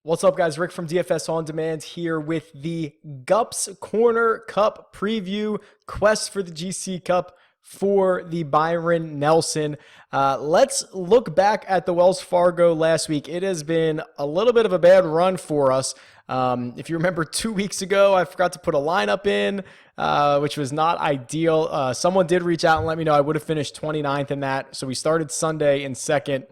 What's up, guys? Rick from DFS On Demand here with the Gups Corner Cup preview, quest for the GC Cup for the Byron Nelson. Let's look back at the Wells Fargo last week. It has been a little bit of a bad run for us. If you remember 2 weeks ago, I forgot to put a lineup in, which was not ideal. Someone did reach out and let me know I would have finished 29th in that. So we started Sunday in second.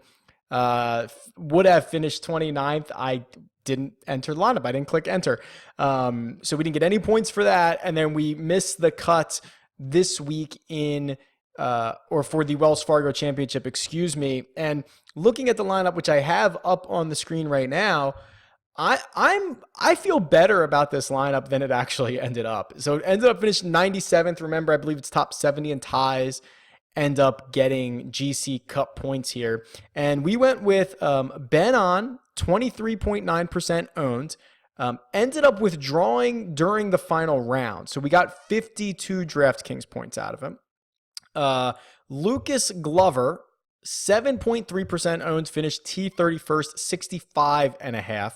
Would have finished 29th. I didn't enter the lineup. I didn't click enter. So we didn't get any points for that. And then we missed the cut this week in, or for the Wells Fargo Championship, excuse me. And looking at the lineup, which I have up on the screen right now, I feel better about this lineup than it actually ended up. So it ended up finishing 97th. Remember, I believe it's top 70 in ties. End up getting GC Cup points here. And we went with Ben on 23.9% owned. Ended up withdrawing during the final round. So we got 52 DraftKings points out of him. Lucas Glover, 7.3% owned, finished T31st, 65.5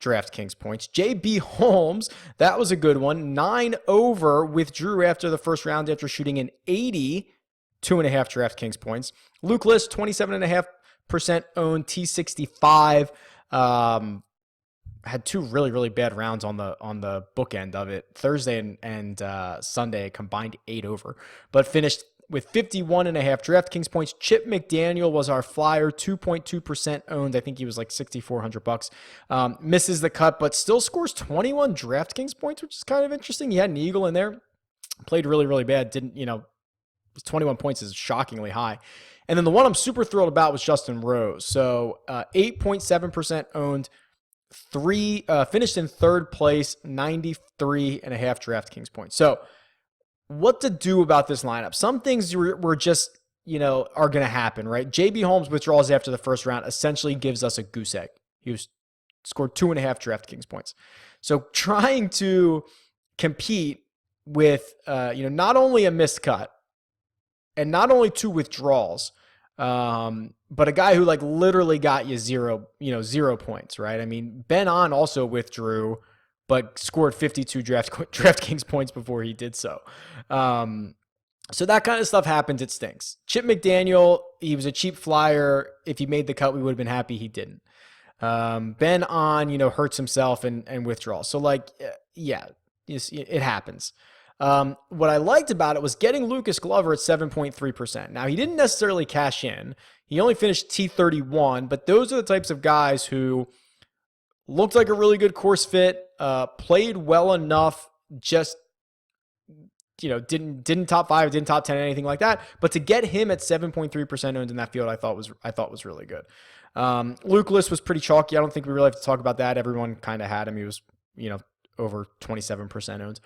DraftKings points. JB Holmes, that was a good one. 9 over, withdrew after the first round after shooting an 80. 2.5 DraftKings points. Luke List, 27.5% owned, T65. Had two really bad rounds on the bookend of it. Thursday and Sunday combined 8 over, but finished with 51.5 DraftKings points. Chip McDaniel was our flyer, 2.2% owned. I think he was like $6,400. Misses the cut, but still scores 21 DraftKings points, which is kind of interesting. He had an eagle in there. Played really bad. Didn't, 21 points is shockingly high. And then the one I'm super thrilled about was Justin Rose. So 8.7% owned, finished in third place, 93.5 DraftKings points. So what to do about this lineup? Some things were just, are going to happen, right? JB Holmes withdrawals after the first round essentially gives us a goose egg. He scored 2.5 DraftKings points. So trying to compete with, not only a missed cut, and not only 2 withdrawals, but a guy who literally got you 0 points, right? I mean, Ben On also withdrew, but scored 52 DraftKings points before he did so. So that kind of stuff happens. It stinks. Chip McDaniel, he was a cheap flyer. If he made the cut, we would have been happy he didn't. Ben On, hurts himself and withdraws. So it happens. What I liked about it was getting Lucas Glover at 7.3%. Now, he didn't necessarily cash in. He only finished T31, but those are the types of guys who looked like a really good course fit, played well enough, just, didn't top 5, didn't top 10, anything like that. But to get him at 7.3% owned in that field, I thought was really good. Luke List was pretty chalky. I don't think we really have to talk about that. Everyone kind of had him. He was, over 27% owned.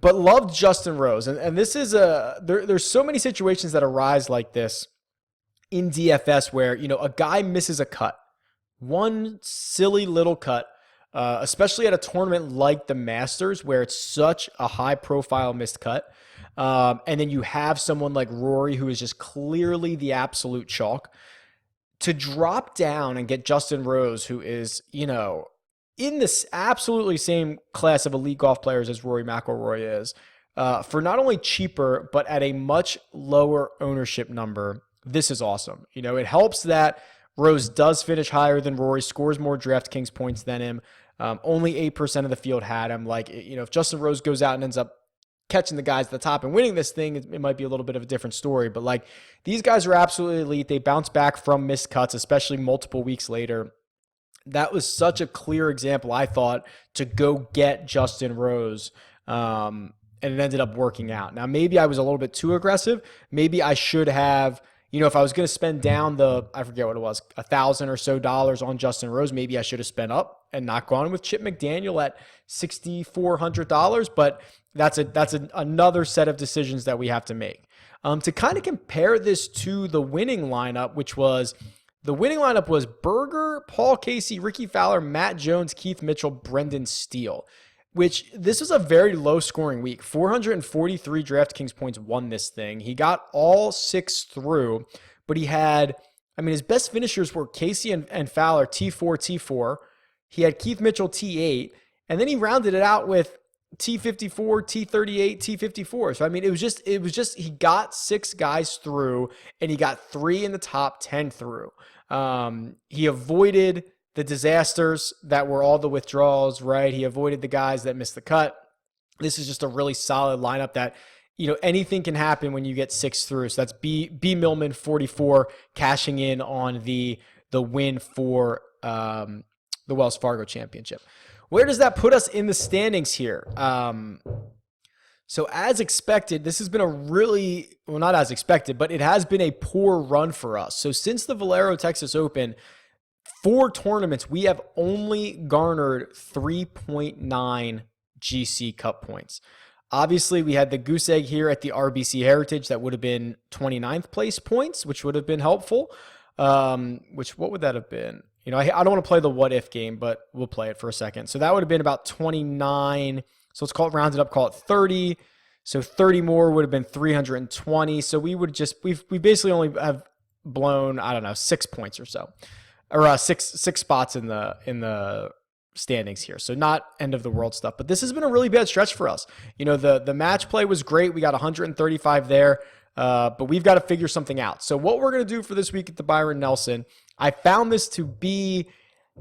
But loved Justin Rose. And this is there's so many situations that arise like this in DFS where, a guy misses a cut. One silly little cut, especially at a tournament like the Masters where it's such a high profile missed cut. And then you have someone like Rory who is just clearly the absolute chalk. To drop down and get Justin Rose, who is, in this absolutely same class of elite golf players as Rory McIlroy is, for not only cheaper, but at a much lower ownership number, this is awesome. It helps that Rose does finish higher than Rory, scores more DraftKings points than him. Only 8% of the field had him. If Justin Rose goes out and ends up catching the guys at the top and winning this thing, it might be a little bit of a different story. But these guys are absolutely elite. They bounce back from missed cuts, especially multiple weeks later. That was such a clear example, I thought, to go get Justin Rose, and it ended up working out. Now, maybe I was a little bit too aggressive. Maybe I should have, if I was going to spend down I forget what it was, $1,000 or so on Justin Rose, maybe I should have spent up and not gone with Chip McDaniel at $6,400. But that's another set of decisions that we have to make. To kind of compare this to the winning lineup, which was... The winning lineup was Berger, Paul Casey, Ricky Fowler, Matt Jones, Keith Mitchell, Brendan Steele, which this was a very low scoring week. 443 DraftKings points won this thing. He got all 6 through, but he had, his best finishers were Casey and Fowler, T4, he had Keith Mitchell T8, and then he rounded it out with T54, T38, T54. So, I mean, it was just, he got 6 guys through, and he got 3 in the top 10 through. He avoided the disasters that were all the withdrawals, right? He avoided the guys that missed the cut. This is just a really solid lineup that, anything can happen when you get 6 through. So that's B Millman 44 cashing in on the win for the Wells Fargo Championship. Where does that put us in the standings here? So as expected, this has been a really, well, not as expected, but it has been a poor run for us. So since the Valero Texas Open, 4 tournaments, we have only garnered 3.9 GC Cup points. Obviously, we had the goose egg here at the RBC Heritage that would have been 29th place points, which would have been helpful. What would that have been? I don't want to play the what if game, but we'll play it for a second. So that would have been about 29. So let's round it up, call it 30. So 30 more would have been 320. So we basically only have blown, 6 points or so, or six spots in the standings here. So not end of the world stuff, but this has been a really bad stretch for us. The match play was great. We got 135 there. But we've got to figure something out. So what we're going to do for this week at the Byron Nelson, I found this to be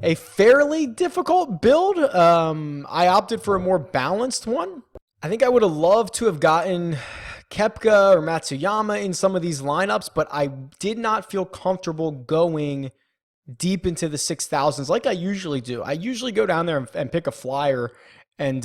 a fairly difficult build. I opted for a more balanced one. I think I would have loved to have gotten Koepka or Matsuyama in some of these lineups, but I did not feel comfortable going deep into the 6,000s like I usually do. I usually go down there and pick a flyer and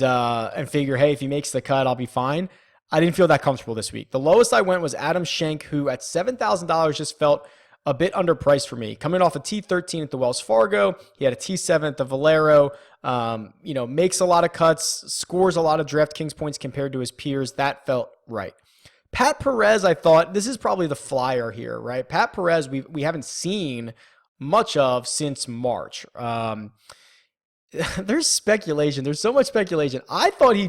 figure, hey, if he makes the cut, I'll be fine. I didn't feel that comfortable this week. The lowest I went was Adam Schenk, who at $7,000 just felt a bit underpriced for me. Coming off a T13 at the Wells Fargo, he had a T7 at the Valero, makes a lot of cuts, scores a lot of DraftKings points compared to his peers. That felt right. Pat Perez, I thought, this is probably the flyer here, right? Pat Perez, we haven't seen much of since March. There's speculation. There's so much speculation. I thought he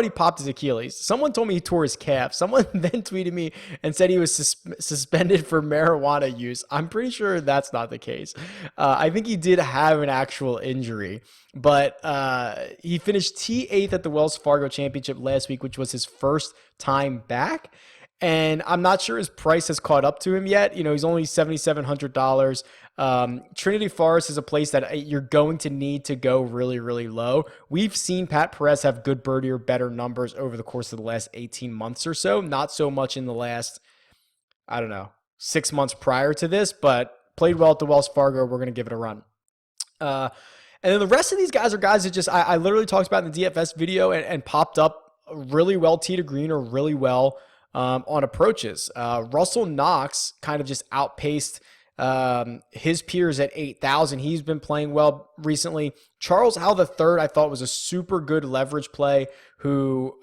popped his Achilles. Someone told me he tore his calf. Someone then tweeted me and said he was suspended for marijuana use. I'm pretty sure that's not the case. I think he did have an actual injury, but he finished T8th at the Wells Fargo Championship last week, which was his first time back. And I'm not sure his price has caught up to him yet. He's only $7,700. Trinity Forest is a place that you're going to need to go really, really low. We've seen Pat Perez have good birdie or better numbers over the course of the last 18 months or so. Not so much in the last, 6 months prior to this, but played well at the Wells Fargo. We're going to give it a run. And then the rest of these guys are guys that I literally talked about in the DFS video and popped up really well tee to green or really well on approaches. Russell Knox kind of just outpaced his peers at 8,000. He's been playing well recently. Charles Howell III, I thought, was a super good leverage play who,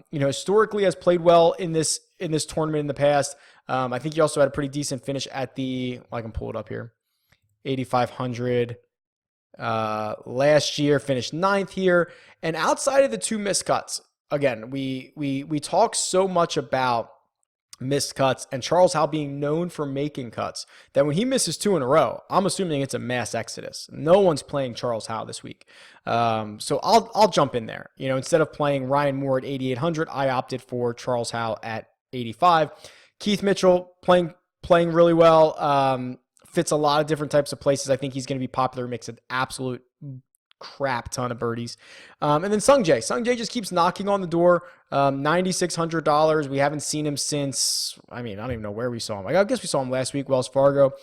historically has played well in this tournament in the past. I think he also had a pretty decent finish at I can pull it up here, 8,500. Last year, finished 9th here. And outside of the 2 missed cuts, again, we talk so much about missed cuts and Charles Howell being known for making cuts that when he misses 2 in a row, I'm assuming it's a mass exodus. No one's playing Charles Howell this week. So I'll jump in there. Instead of playing Ryan Moore at 8,800, I opted for Charles Howell at 85. Keith Mitchell playing really well. Fits a lot of different types of places. I think he's going to be popular. Makes an absolute crap ton of birdies. And then Sungjae just keeps knocking on the door. $9,600. We haven't seen him since, I don't even know where we saw him. I guess we saw him last week, Wells Fargo.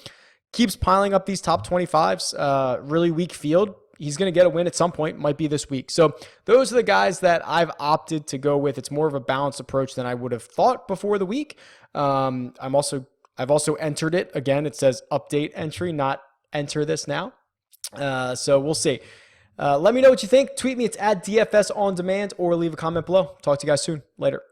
Keeps piling up these top 25s. Really weak field. He's going to get a win at some point. Might be this week. So those are the guys that I've opted to go with. It's more of a balanced approach than I would have thought before the week. I've also entered it. Again, it says update entry, not enter this now. So we'll see. Let me know what you think. Tweet me. It's at DFS on demand or leave a comment below. Talk to you guys soon. Later.